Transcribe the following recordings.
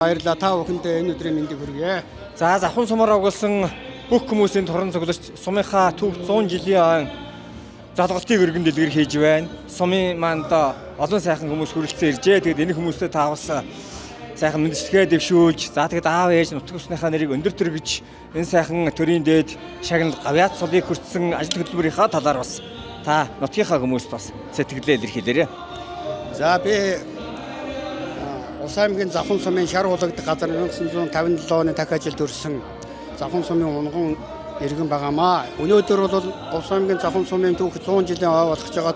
Баярлалаа та бүхэндээ энэ өдрийн мэндийг хүргье. За завхан сумаар оголсон бүх хүмүүсийн туран цугларч сумынхаа түүх 100 жилийн залгалтыг өргөн дэлгэр хийж байна. Сумын манд олон сайхан хүмүүс хүрэлцэн иржээ. Тэгээд энэ хүмүүстэй та бас сайхан мэндчилгээ дэвшүүлж, за тэгээд аав ээж нутаг усныхаа нэрийг өндөр төргөж энэ сайхан төрийн дээд шагнал гавьяат цолыг хүртсэн ажил хөтөлбөрийнхаа талаар бас та нутгийнхаа хүмүүст бас сэтгэлдээ илэрхийлээрэй. За би Улс аймгийн Завхан сумын шар уулагдах газар 1957 оны дахь ажилд өрсөн Завхан сумын унган иргэн байгаамаа. Өнөөдөр бол Улс аймгийн Завхан сумын түүх 100 жилийн ой болгож байгаа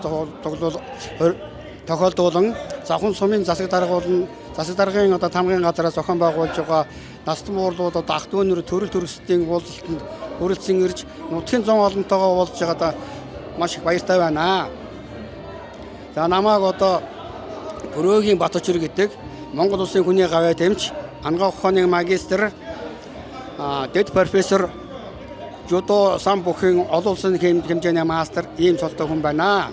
тохиолдуулан Завхан сумын засаг даргын одоо тамгын газараас зохион байгуулж байгаа настан уурлууд ах トゥ өнөр төрөл төрөсдийн уулзалтанд хүрэлцэн ирж нутгийн 100 олонтойгоо уулзж байгаадаа маш их баяртай байна. За намайг одоо Өрөөгийн Батчир гэдэг Монгол Улсын хүний гавьяат эмч, ангаа ухааны магистр, дэд профессор, жудо самбухын олон улсын хэмжээний мастер ийм цолтой хүн байна.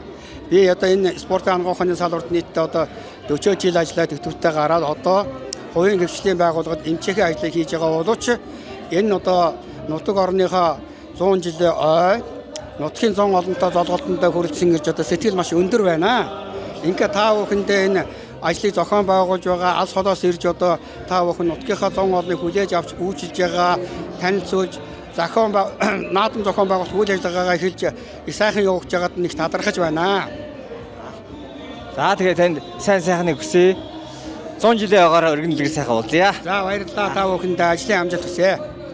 Би одоо энэ спортын ангаа ухааны салбарт нийтдээ одоо 40 жил ажиллаад идэвхтэй гараад одоо хувийн хөвчлийн байгууллагад эмчээхээ ажлыг хийж байгаа боловч энэ одоо нутаг орныхоо 100 жилийн ой нутгийн 100 олонтой золголтондоо хүрэлцэн ирж одоо сэтгэл маш өндөр байна. Ингээ та бүхэндээ энэ ажлыг зохион байгуулж байгаа алс холоос ирж одоо та бүхэн нутгийнхаа 100 олныг хүлээж авч үйлчилж байгаа танилцуулж наадам зохион байгуулалт үйл ажиллагаагаа эхэлж их сайхан явуулж байгаад нэг талархаж байна. За тэгээд танд сайн сайхныг хүсье. 100 жилийн агаар өргөн дэлгэр сайхан уулзъя. За баярлалаа та бүхэндээ ажлын амжилт хүсье.